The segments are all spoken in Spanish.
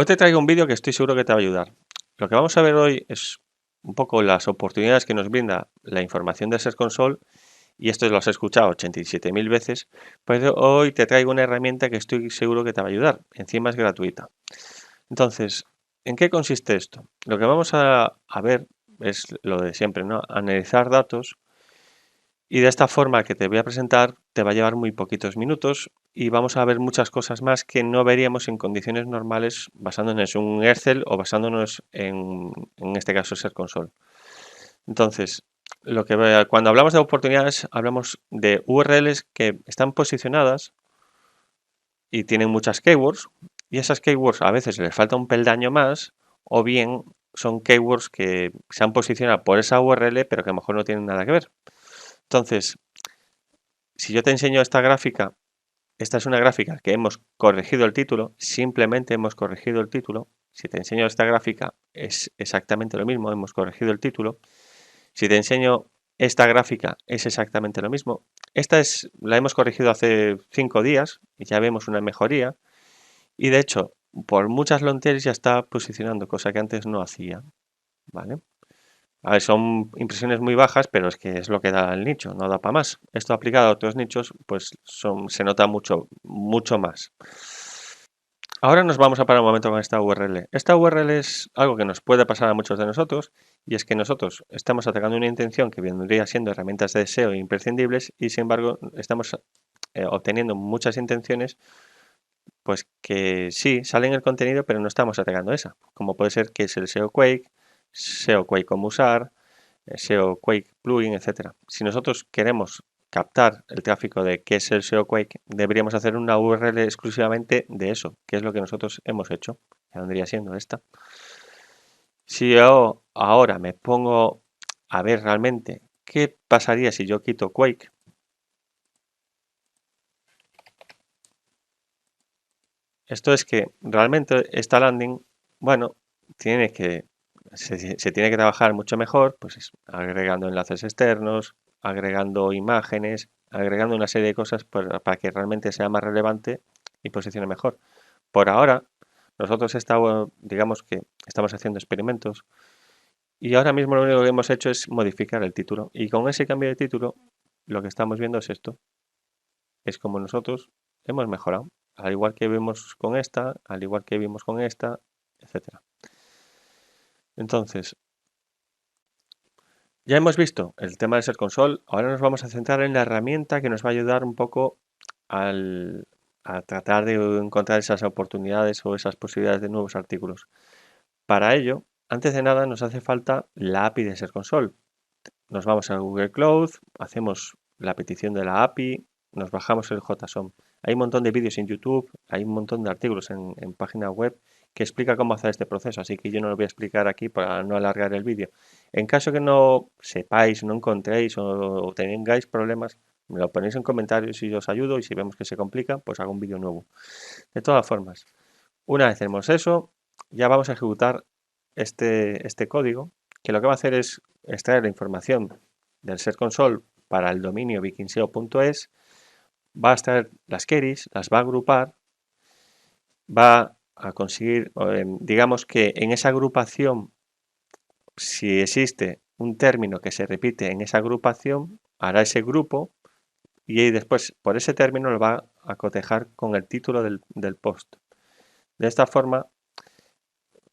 Hoy te traigo un vídeo que estoy seguro que te va a ayudar. Lo que vamos a ver hoy es un poco las oportunidades que nos brinda la información de Search Console, y esto lo has escuchado 87.000 veces, pero hoy te traigo una herramienta que estoy seguro que te va a ayudar. Encima es gratuita. Entonces, ¿en qué consiste esto? Lo que vamos a ver es lo de siempre, ¿no? Analizar datos, y de esta forma que te voy a presentar te va a llevar muy poquitos minutos y vamos a ver muchas cosas más que no veríamos en condiciones normales basándonos en un Excel o basándonos en este caso, Search Console. Entonces, cuando hablamos de oportunidades, hablamos de URLs que están posicionadas y tienen muchas keywords, y esas keywords a veces les falta un peldaño más, o bien son keywords que se han posicionado por esa URL pero que a lo mejor no tienen nada que ver. Entonces, si yo te enseño esta gráfica, esta es una gráfica que hemos corregido el título, simplemente hemos corregido el título. Si te enseño esta gráfica, es exactamente lo mismo, hemos corregido el título. Si te enseño esta gráfica, es exactamente lo mismo. La hemos corregido hace 5 días y ya vemos una mejoría. Y de hecho, por muchas long tails ya está posicionando, cosa que antes no hacía. ¿Vale? A ver, son impresiones muy bajas, pero es que es lo que da el nicho, no da para más. Esto aplicado a otros nichos, pues se nota mucho, mucho más. Ahora nos vamos a parar un momento con esta URL. Esta URL es algo que nos puede pasar a muchos de nosotros, y es que nosotros estamos atacando una intención que vendría siendo herramientas de SEO imprescindibles, y sin embargo estamos obteniendo muchas intenciones pues que sí salen el contenido, pero no estamos atacando esa, como puede ser que es el SEO Quake, SEO Quake cómo usar, SEO Quake plugin, etcétera. Si nosotros queremos captar el tráfico de qué es el SEO Quake, deberíamos hacer una URL exclusivamente de eso, que es lo que nosotros hemos hecho. Ya vendría siendo esta. Si yo ahora me pongo a ver realmente qué pasaría si yo quito Quake, esto es que realmente esta landing, bueno, se tiene que trabajar mucho mejor, pues agregando enlaces externos, agregando imágenes, agregando una serie de cosas para que realmente sea más relevante y posicione mejor. Por ahora, nosotros digamos que estamos haciendo experimentos, y ahora mismo lo único que hemos hecho es modificar el título. Y con ese cambio de título, lo que estamos viendo es esto. Es como nosotros hemos mejorado. Al igual que vimos con esta, al igual que vimos con esta, etcétera. Entonces, ya hemos visto el tema de Search Console. Ahora nos vamos a centrar en la herramienta que nos va a ayudar un poco a tratar de encontrar esas oportunidades o esas posibilidades de nuevos artículos. Para ello, antes de nada, nos hace falta la API de Search Console. Nos vamos a Google Cloud, hacemos la petición de la API, nos bajamos el JSON. Hay un montón de vídeos en YouTube, hay un montón de artículos en página web que explica cómo hacer este proceso, así que yo no lo voy a explicar aquí para no alargar el vídeo. En caso que no sepáis, no encontréis o tengáis problemas, me lo ponéis en comentarios y yo os ayudo, y si vemos que se complica, pues hago un vídeo nuevo. De todas formas, una vez hacemos eso, ya vamos a ejecutar este código, que lo que va a hacer es extraer la información del Search Console para el dominio vikingseo.es, va a extraer las queries, las va a agrupar, va a conseguir, digamos que en esa agrupación, si existe un término que se repite en esa agrupación, hará ese grupo, y después por ese término lo va a cotejar con el título del post. De esta forma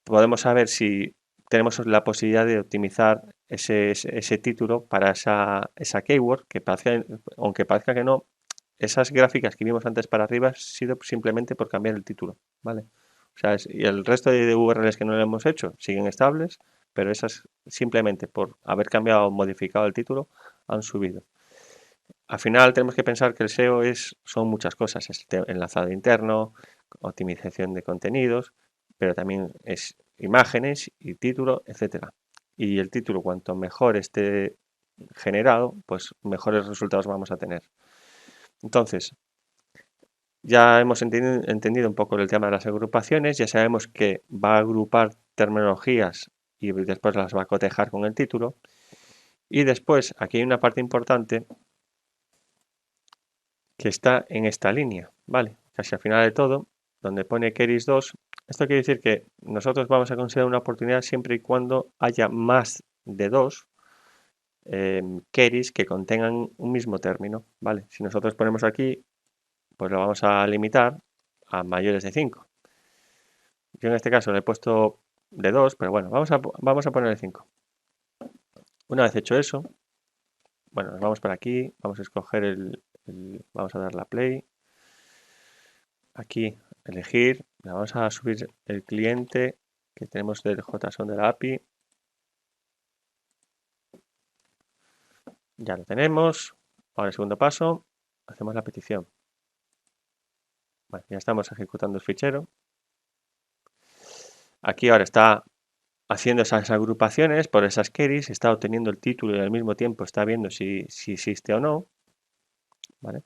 podemos saber si tenemos la posibilidad de optimizar ese título para esa keyword, que aunque parezca que no, esas gráficas que vimos antes para arriba ha sido simplemente por cambiar el título, ¿vale? O sea, y el resto de URLs que no le hemos hecho siguen estables, pero esas simplemente por haber cambiado o modificado el título han subido. Al final tenemos que pensar que el SEO son muchas cosas, es enlazado interno, optimización de contenidos, pero también es imágenes y título, etcétera. Y el título, cuanto mejor esté generado, pues mejores resultados vamos a tener. Entonces, ya hemos entendido un poco el tema de las agrupaciones, ya sabemos que va a agrupar terminologías y después las va a cotejar con el título. Y después, aquí hay una parte importante que está en esta línea, ¿vale? Casi al final de todo, donde pone queries 2, Esto quiere decir que nosotros vamos a considerar una oportunidad siempre y cuando haya más de dos queries que contengan un mismo término, ¿vale? Si nosotros ponemos aquí, pues lo vamos a limitar a mayores de 5. Yo en este caso le he puesto de 2, pero bueno, vamos a ponerle 5. Una vez hecho eso, bueno, nos vamos por aquí, vamos a escoger vamos a dar la play. Aquí, elegir, vamos a subir el cliente que tenemos del JSON de la API. Ya lo tenemos. Ahora el segundo paso, hacemos la petición. Bueno, ya estamos ejecutando el fichero. Aquí ahora está haciendo esas agrupaciones por esas queries, está obteniendo el título y al mismo tiempo está viendo si existe o no. ¿Vale?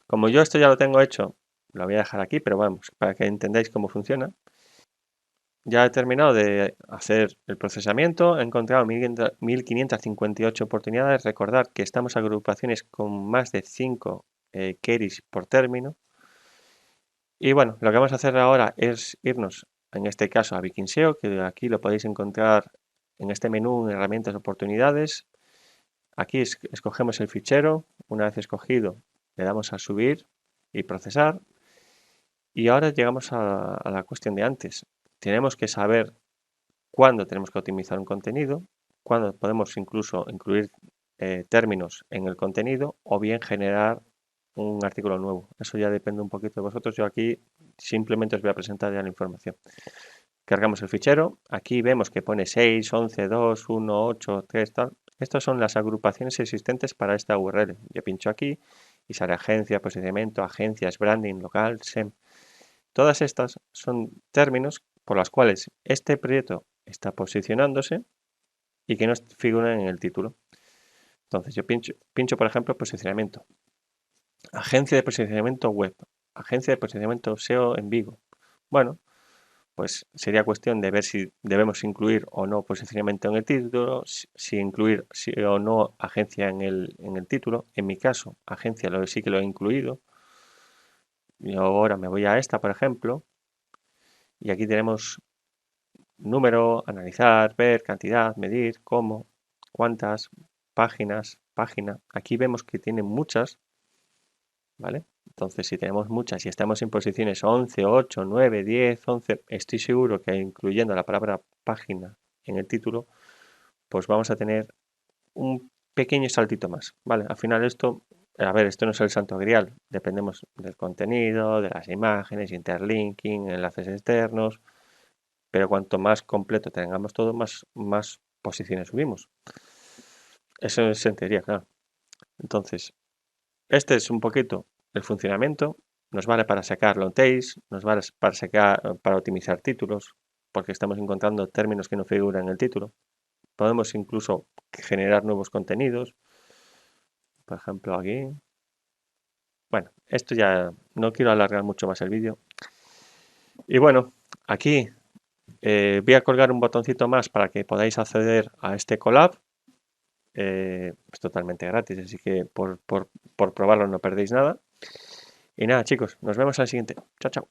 Como yo esto ya lo tengo hecho, lo voy a dejar aquí, pero vamos, para que entendáis cómo funciona. Ya he terminado de hacer el procesamiento, he encontrado 1558 oportunidades. Recordad que estamos agrupaciones con más de 5 queries por término. Y bueno, lo que vamos a hacer ahora es irnos, en este caso, a Viking SEO, que aquí lo podéis encontrar en este menú, en herramientas, oportunidades. Aquí escogemos el fichero. Una vez escogido, le damos a subir y procesar. Y ahora llegamos a la cuestión de antes. Tenemos que saber cuándo tenemos que optimizar un contenido, cuándo podemos incluso incluir términos en el contenido o bien generar un artículo nuevo. Eso ya depende un poquito de vosotros. Yo aquí simplemente os voy a presentar ya la información. Cargamos el fichero. Aquí vemos que pone 6, 11, 2, 1, 8, 3, tal. Estas son las agrupaciones existentes para esta URL. Yo pincho aquí y sale agencia, posicionamiento, agencias, branding, local, SEM. Todas estas son términos por los cuales este proyecto está posicionándose y que no figuran en el título. Entonces yo pincho por ejemplo, posicionamiento. Agencia de posicionamiento web. Agencia de posicionamiento SEO en Vigo. Bueno, pues sería cuestión de ver si debemos incluir o no posicionamiento en el título, si incluir sí o no agencia en el título. En mi caso, agencia sí que lo he incluido. Y ahora me voy a esta, por ejemplo, y aquí tenemos número, analizar, ver, cantidad, medir, cómo, cuántas, páginas, página. Aquí vemos que tiene muchas, ¿vale? Entonces, si tenemos muchas y estamos en posiciones 11, 8, 9, 10, 11, estoy seguro que incluyendo la palabra página en el título, pues vamos a tener un pequeño saltito más, ¿vale? Al final esto, a ver, esto no es el santo grial, dependemos del contenido, de las imágenes, interlinking, enlaces externos, pero cuanto más completo tengamos todo, más posiciones subimos. Eso es en teoría, claro. Entonces, este es un poquito el funcionamiento. Nos vale para sacar long tails, nos vale para optimizar títulos, porque estamos encontrando términos que no figuran en el título. Podemos incluso generar nuevos contenidos. Por ejemplo, aquí. Bueno, esto ya no quiero alargar mucho más el vídeo. Y bueno, aquí voy a colgar un botoncito más para que podáis acceder a este collab. Es totalmente gratis, así que por probarlo no perdéis nada. Y nada, chicos, nos vemos al siguiente. Chao, chao.